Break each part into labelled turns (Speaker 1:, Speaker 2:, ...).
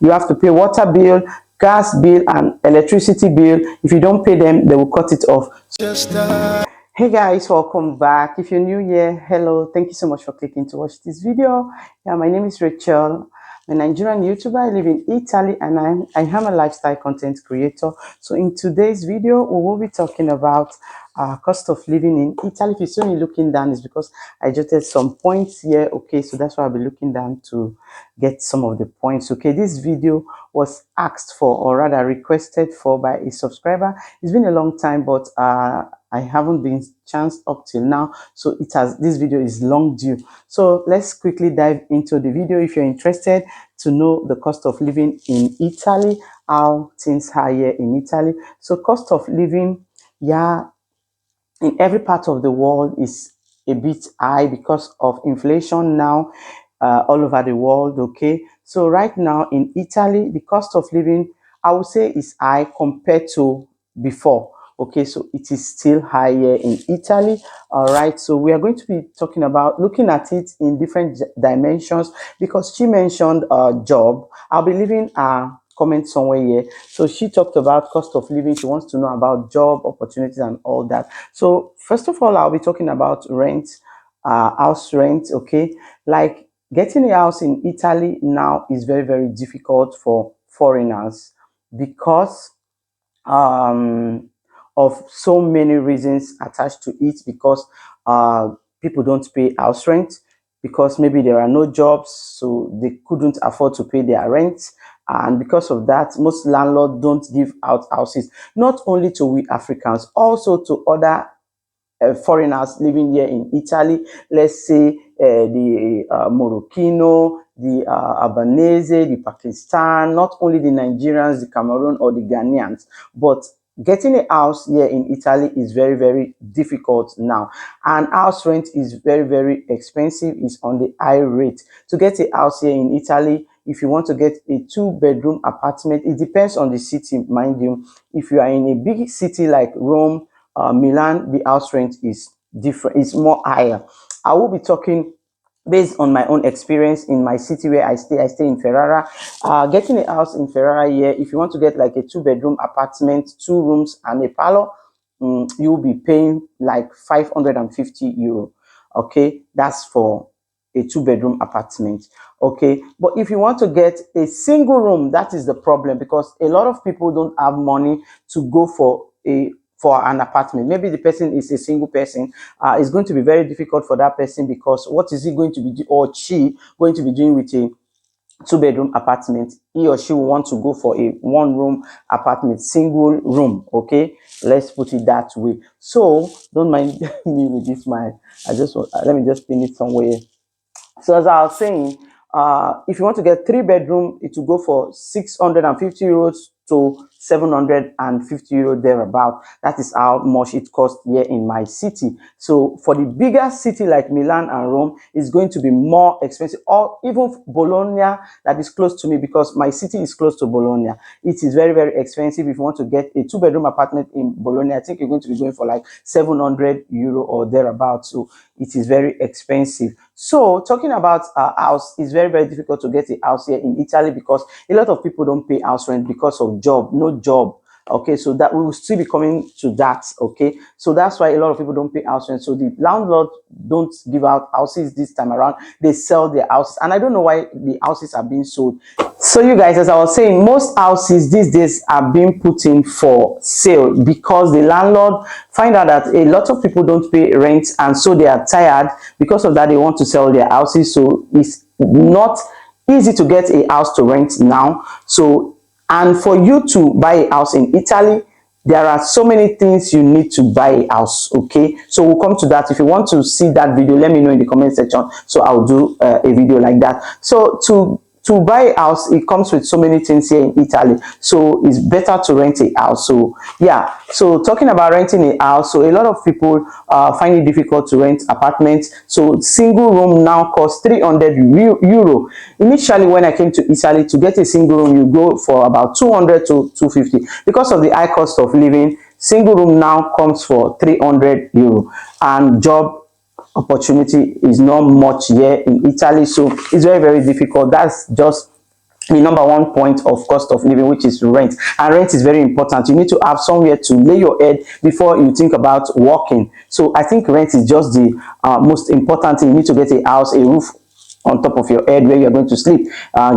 Speaker 1: You have to pay water bill, gas bill, and electricity bill. If you don't pay them, they will cut it off. Hey guys, welcome back. If you're new here, hello, thank you so much for clicking to watch this video. Yeah, my name is Rachel. I'm a Nigerian YouTuber. I live in Italy, and I am a lifestyle content creator. So in today's video, we will be talking about cost of living in Italy. If you're still looking down, it's because I jotted some points here. Okay, so that's why I'll be looking down to get some of the points. Okay, this video was asked for, or rather requested for, by a subscriber. It's been a long time, but I haven't been chanced up till now, so this video is long due. So let's quickly dive into the video. If you're interested to know the cost of living in Italy, how things are here in Italy. So cost of living, yeah, in every part of the world is a bit high because of inflation now, all over the world. Okay, so right now in Italy, the cost of living, I would say, is high compared to before. Okay, so it is still higher in Italy. All right, so we are going to be talking about looking at it in different dimensions, because she mentioned job. I'll be leaving comment somewhere here. So she talked about cost of living. She wants to know about job opportunities and all that. So first of all, I'll be talking about rent, house rent. Okay, like getting a house in Italy now is very, very difficult for foreigners because of so many reasons attached to it, because people don't pay house rent, because maybe there are no jobs, so they couldn't afford to pay their rent. And because of that, most landlords don't give out houses, not only to we Africans, also to other foreigners living here in Italy. Let's say the Moroccan, the Albanese, the Pakistan, not only the Nigerians, the Cameroon, or the Ghanaians, but getting a house here in Italy is very, very difficult now. And house rent is very, very expensive. It's on the high rate. To get a house here in Italy, if you want to get a 2-bedroom apartment, it depends on the city, mind you. If you are in a big city like Rome, Milan, the house rent is different, it's more higher. I will be talking based on my own experience in my city where I stay in Ferrara. Getting a house in Ferrara here, if you want to get like a 2-bedroom apartment, 2 rooms and a parlor, you'll be paying like 550 euro. Okay, that's for a 2-bedroom apartment. Okay, but if you want to get a single room, that is the problem, because a lot of people don't have money to go for an apartment. Maybe the person is a single person. It's going to be very difficult for that person, because what is he going to be, or she going to be doing with a 2-bedroom apartment? He or she will want to go for a 1-room apartment, single room. Okay, let's put it that way. So don't mind me with this. Let me just pin it somewhere. So as I was saying, if you want to get 3-bedroom, it will go for 650 euros to 750 euros thereabout. That is how much it costs here in my city. So for the bigger city like Milan and Rome, it's going to be more expensive. Or even Bologna, that is close to me, because my city is close to Bologna. It is very, very expensive. If you want to get a 2-bedroom apartment in Bologna, I think you're going to be going for like 700 euro or thereabout. So it is very expensive. So talking about a house, is very, very difficult to get a house here in Italy, because a lot of people don't pay house rent because of no job. Okay, so that we will still be coming to that. Okay, so that's why a lot of people don't pay house rent. So the landlord don't give out houses this time around. They sell their houses, and I don't know why the houses are being sold. So you guys, as I was saying, most houses these days are being put in for sale, because the landlord find out that a lot of people don't pay rent, and so they are tired. Because of that, they want to sell their houses. So it's not easy to get a house to rent now. So, and for you to buy a house in Italy, there are so many things you need to buy a house. Okay, so we'll come to that. If you want to see that video, let me know in the comment section, so I'll do a video like that. So to buy a house, it comes with so many things here in Italy, so it's better to rent a house. So yeah, so talking about renting a house, so a lot of people find it difficult to rent apartments. So single room now costs 300 euro. Initially, when I came to Italy, to get a single room, you go for about 200 to 250. Because of the high cost of living, single room now comes for 300 euro. And job opportunity is not much here in Italy, so it's very, very difficult. That's just the number one point of cost of living, which is rent. And rent is very important. You need to have somewhere to lay your head before you think about working. So I think rent is just the most important thing. You need to get a house, a roof on top of your head where you're going to sleep,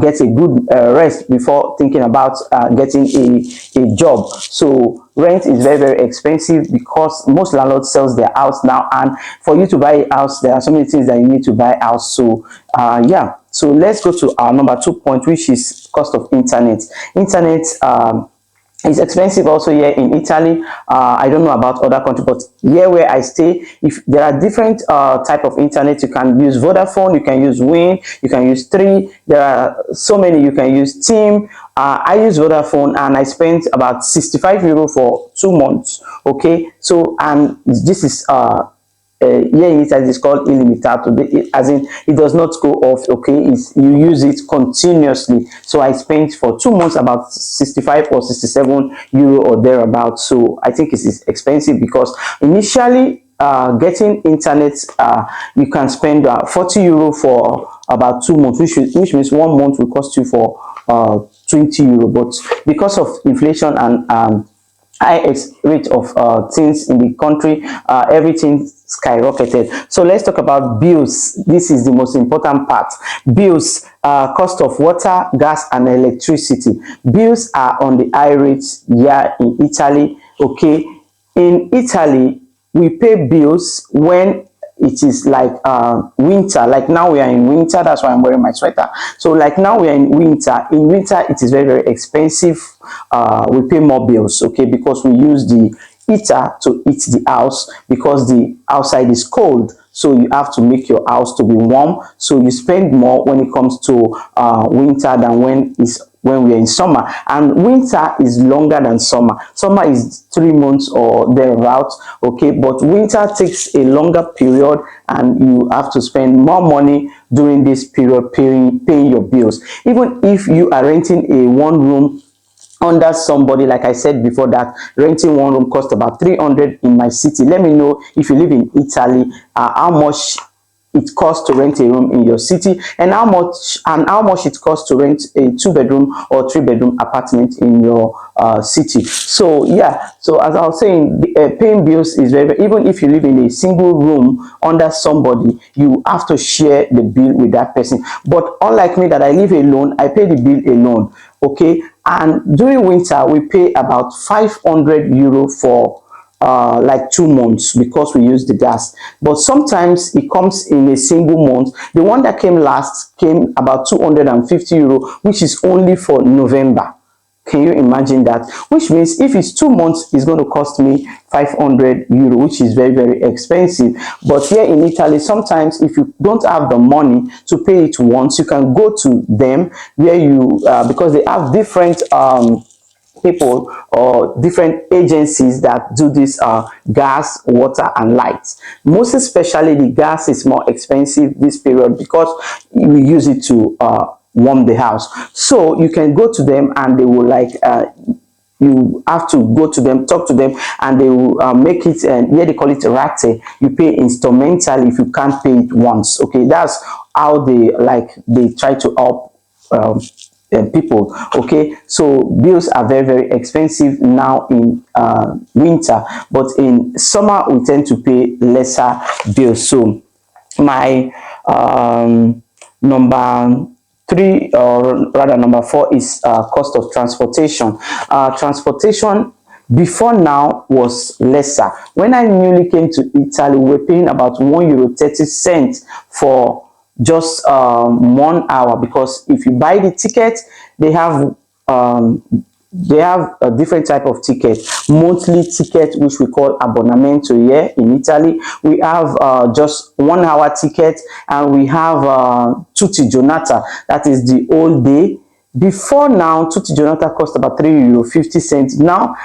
Speaker 1: get a good rest before thinking about getting a job. So rent is very, very expensive because most landlords sells their house now, and for you to buy a house, there are so many things that you need to buy house. So yeah, so let's go to our number 2 point, which is cost of internet. Internet it's expensive also here in Italy. I don't know about other countries, but here where I stay, if there are different type of internet, you can use Vodafone, you can use Win, you can use Three. There are so many. You can use Team. I use Vodafone, and I spent about 65 euro for 2 months. Okay, so and this is here in Italy it's called illimitato, as in it does not go off. Okay, you use it continuously. So I spent for 2 months about 65 or 67 euro or thereabouts. So I think it is expensive because initially getting internet, you can spend 40 euro for about 2 months, which means 1 month will cost you for 20 euro. But because of inflation and high rate of things in the country, everything skyrocketed. So let's talk about bills. This is the most important part. Bills, cost of water, gas and electricity. Bills are on the high rates here in Italy. Okay, in Italy we pay bills when it is like winter. Like now we are in winter, that's why I'm wearing my sweater. So like now we are in winter. In winter it is very, very expensive. We pay more bills, okay, because we use the heater to heat the house because the outside is cold. So you have to make your house to be warm. So you spend more when it comes to winter than when we're in summer. And winter is longer than summer. Summer is 3 months or thereabouts, okay, but winter takes a longer period, and you have to spend more money during this period paying your bills. Even if you are renting a one room under somebody, like I said before, that renting one room cost about 300 in my city. Let me know if you live in Italy, how much it costs to rent a room in your city, and how much it costs to rent a 2-bedroom or 3-bedroom apartment in your city. So yeah, so as I was saying, paying bills is very, even if you live in a single room under somebody, you have to share the bill with that person. But unlike me, that I live alone, I pay the bill alone. Okay, and during winter we pay about 500 euro for like 2 months because we use the gas. But sometimes it comes in a single month. The one that came last came about 250 euro, which is only for November. Can you imagine that? Which means if it's 2 months, it's going to cost me 500 euro, which is very, very expensive. But here in Italy, sometimes if you don't have the money to pay it once, you can go to them where you because they have different people or different agencies that do this gas, water and lights. Most especially the gas is more expensive this period because we use it to warm the house. So you can go to them and they will like you have to go to them, talk to them, and they will make it, and here they call it rate. You pay instrumentally if you can't pay it once. Okay, that's how they try to help people. Okay, so bills are very, very expensive now in winter, but in summer we tend to pay lesser bills. So my number 3, or rather number 4, is cost of transportation. Transportation before now was lesser. When I newly came to Italy, we were paying about €1.30 for just 1 hour, because if you buy the ticket, they have a different type of ticket, monthly ticket, which we call abbonamento here in Italy. We have just 1 hour ticket, and we have tutti giornata, that is the whole day. Before now, tutti giornata cost about €3.50. Now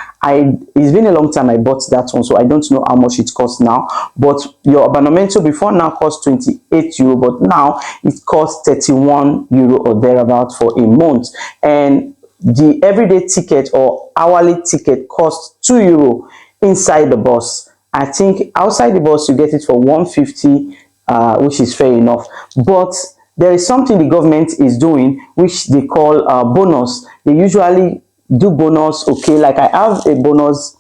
Speaker 1: it's been a long time I bought that one, so I don't know how much it costs now. But your abbonamento before now cost €28, but now it costs €31 or thereabout for a month. And the everyday ticket or hourly ticket costs €2 inside the bus. I think outside the bus you get it for 150, which is fair enough. But there is something the government is doing which they call bonus. They usually do bonus. Okay, like I have a bonus,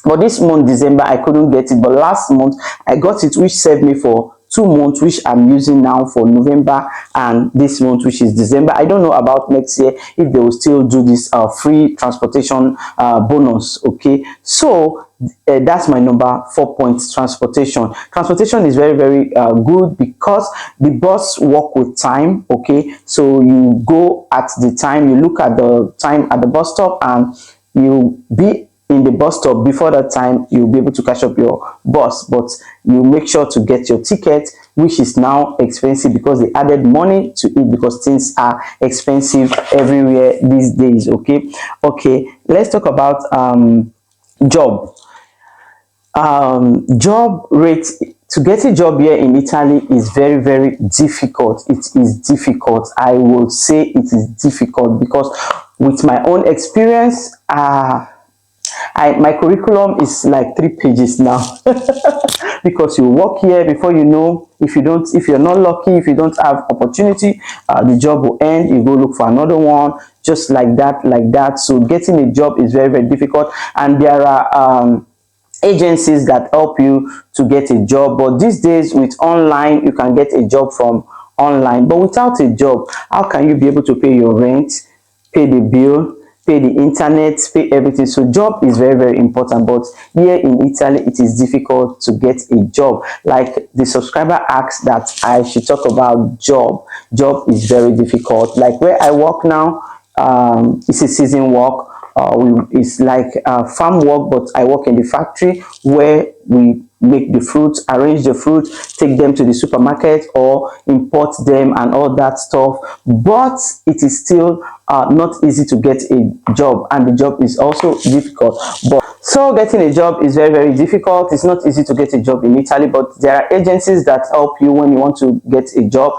Speaker 1: but this month December I couldn't get it, but last month I got it, which saved me for 2 months, which I'm using now for November and this month, which is December. I don't know about next year if they will still do this free transportation bonus. Okay, so that's my number 4 point. Transportation is very, very good because the bus work with time. Okay, so you go at the time, you look at the time at the bus stop, and you be in the bus stop before that time. You'll be able to catch up your bus, but you make sure to get your ticket, which is now expensive because they added money to it, because things are expensive everywhere these days. Okay, let's talk about job. Job rate. To get a job here in Italy is very, very difficult. It is difficult. I will say it is difficult because with my own experience, my curriculum is like 3 pages now. Because you work here, before you know, if you're not lucky, if you don't have opportunity, the job will end, you go look for another one, just like that. So getting a job is very, very difficult, and there are agencies that help you to get a job. But these days with online, you can get a job from online. But without a job, how can you be able to pay your rent, pay the bill, pay the internet, pay everything? So job is very, very important. But here in Italy, it is difficult to get a job. Like the subscriber asked that I should talk about job. Job is very difficult. Like where I work now, it's a season work. It's like farm work, but I work in the factory where we make the fruits, arrange the fruit, take them to the supermarket or import them and all that stuff. But it is still not easy to get a job, and the job is also difficult. But so getting a job is very, very difficult. It's not easy to get a job in Italy, but there are agencies that help you when you want to get a job.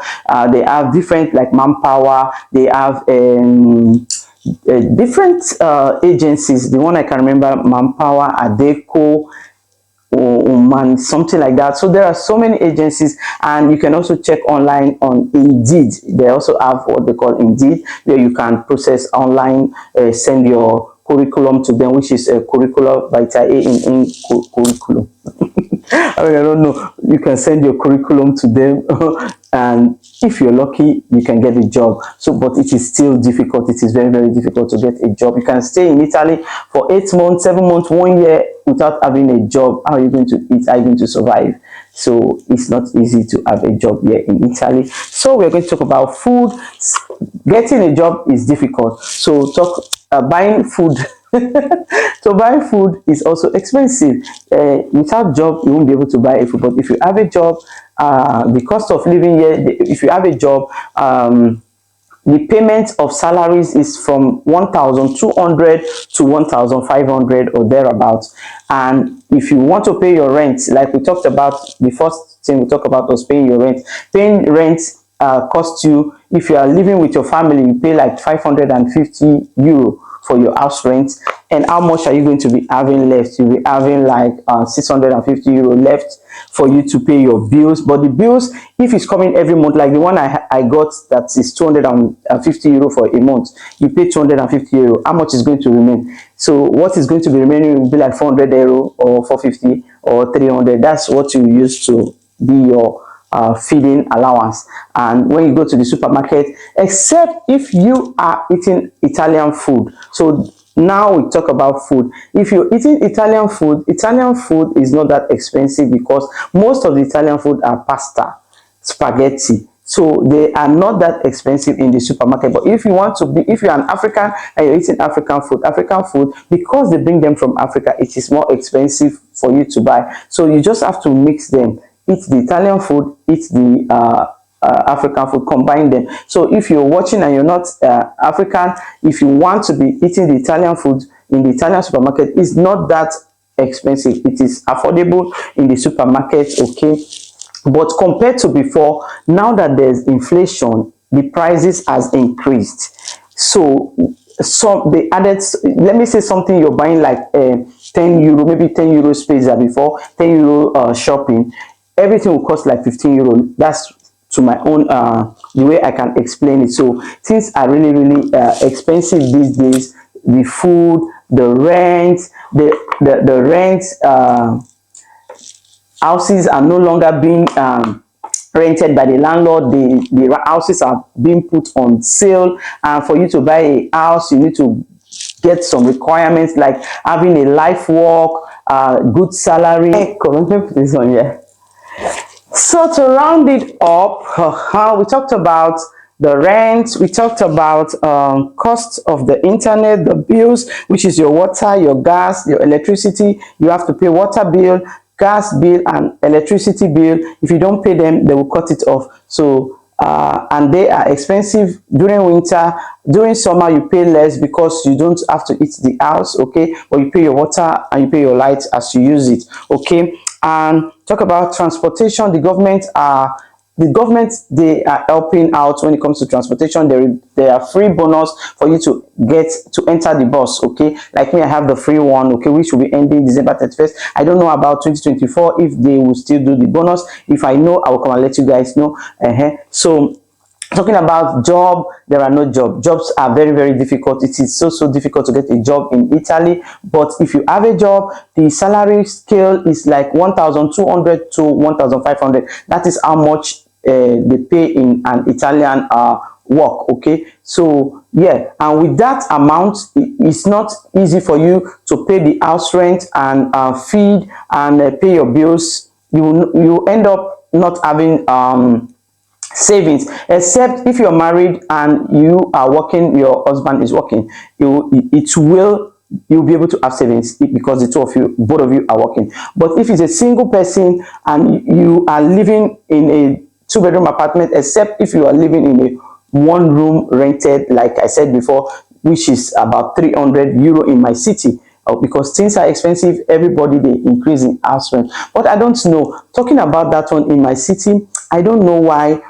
Speaker 1: They have different, like Manpower. They have different agencies. The one I can remember, Manpower, Adeco, man, something like that. So there are so many agencies, and you can also check online on Indeed. They also have what they call Indeed, where you can process online, send your curriculum to them, which is a curriculum vitae in curriculum. I mean, I don't know. You can send your curriculum to them, and if you're lucky, you can get a job. So, but it is still difficult. It is very, very difficult to get a job. You can stay in Italy for 8 months, 7 months, 1 year without having a job. How are you going to eat? How are you going to survive? So it's not easy to have a job here in Italy. So we're going to talk about food. Getting a job is difficult. So buying food. So buying food is also expensive. Without job, you won't be able to buy a food. But if you have a job, the cost of living here, if you have a job, the payment of salaries is from 1,200 to 1,500 or thereabouts. And if you want to pay your rent, like we talked about, the first thing we talked about was paying your rent. Paying rent costs you, if you are living with your family, you pay like 550 euro for your house rent. And how much are you going to be having left? You'll be having like 650 euro left for you to pay your bills. But the bills, if it's coming every month, like the one I got, that is 250 euro for a month, you pay 250 euro. How much is going to remain? So what is going to be remaining will be like 400 euro or 450 or 300. That's what you use to be your feeding allowance. And when you go to the supermarket, except if you are eating Italian food. So now we talk about food. If you're eating Italian food is not that expensive because most of the Italian food are pasta, spaghetti. So they are not that expensive in the supermarket. But if you want to be, if you're an African and you're eating African food, because they bring them from Africa, it is more expensive for you to buy. So you just have to mix them. Eat the Italian food, eat the African food, combine them. So if you're watching and you're not African, if you want to be eating the Italian food in the Italian supermarket, it's not that expensive. It is affordable in the supermarket, okay? But compared to before, now that there's inflation, the prices has increased. So they added, let me say something, you're buying like 10 euro, maybe 10 euro space before, 10 euro shopping, everything will cost like 15 euro. That's to my own the way I can explain it. So things are really expensive these days. The food, the rent, the rent, houses are no longer being rented by the landlord. The houses are being put on sale, and for you to buy a house you need to get some requirements like having a life work, good salary. Hey, come on, let me put this on here. So to round it up, we talked about the rent, we talked about cost of the internet, the bills, which is your water, your gas, your electricity. You have to pay water bill, gas bill, and electricity bill. If you don't pay them, they will cut it off. So and they are expensive during winter. During summer you pay less because you don't have to heat the house, okay, but you pay your water and you pay your light as you use it, okay. And talk about transportation. The government, they are helping out when it comes to transportation. There are free bonus for you to get to enter the bus, okay. Like me, I have the free one, okay, which will be ending December 31st. I don't know about 2024 if they will still do the bonus. If I know, I will come and let you guys know. So talking about job, there are no jobs are very difficult. It is so difficult to get a job in Italy, but if you have a job, the salary scale is like 1,200 to 1,500. That is how much they pay in an Italian work, okay. So yeah, and with that amount, it's not easy for you to pay the house rent and feed and pay your bills. You end up not having savings, except if you're married and you are working, your husband is working, you'll be able to have savings because the both of you are working. But if it's a single person and you are living in a two-bedroom apartment, except if you are living in a one-room rented, like I said before, which is about 300 euro in my city, because things are expensive, everybody they increase in house rent. But I don't know, talking about that one in my city, I don't know why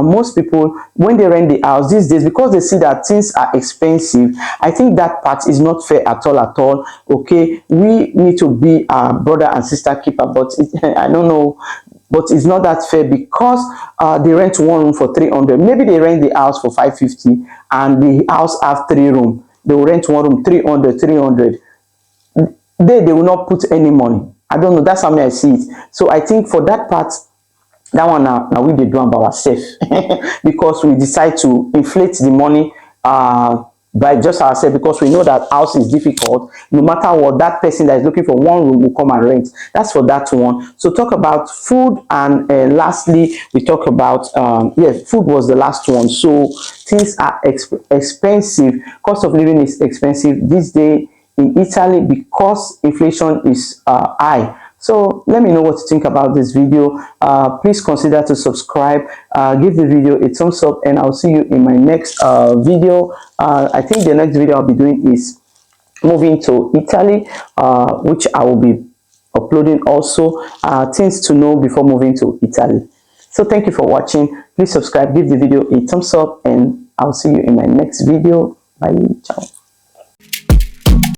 Speaker 1: most people, when they rent the house these days, because they see that things are expensive, I think that part is not fair at all, okay. We need to be a brother and sister keeper, but I don't know, but it's not that fair because they rent one room for 300. Maybe they rent the house for 550 and the house have 3 rooms. They will rent one room 300. They will not put any money. I don't know, that's how I see it. So I think for that part, that one now we dey do am by ourselves because we decide to inflate the money by just ourselves, because we know that house is difficult. No matter what, that person that is looking for one room will come and rent. That's for that one. So talk about food, and lastly we talk about yes, food was the last one. So things are expensive. Cost of living is expensive this day in Italy because inflation is high. So let me know what you think about this video. Please consider to subscribe, give the video a thumbs up, and I'll see you in my next video. I think the next video I'll be doing is moving to Italy, which I will be uploading also, things to know before moving to Italy. So thank you for watching. Please subscribe, give the video a thumbs up, and I'll see you in my next video. Bye. Ciao.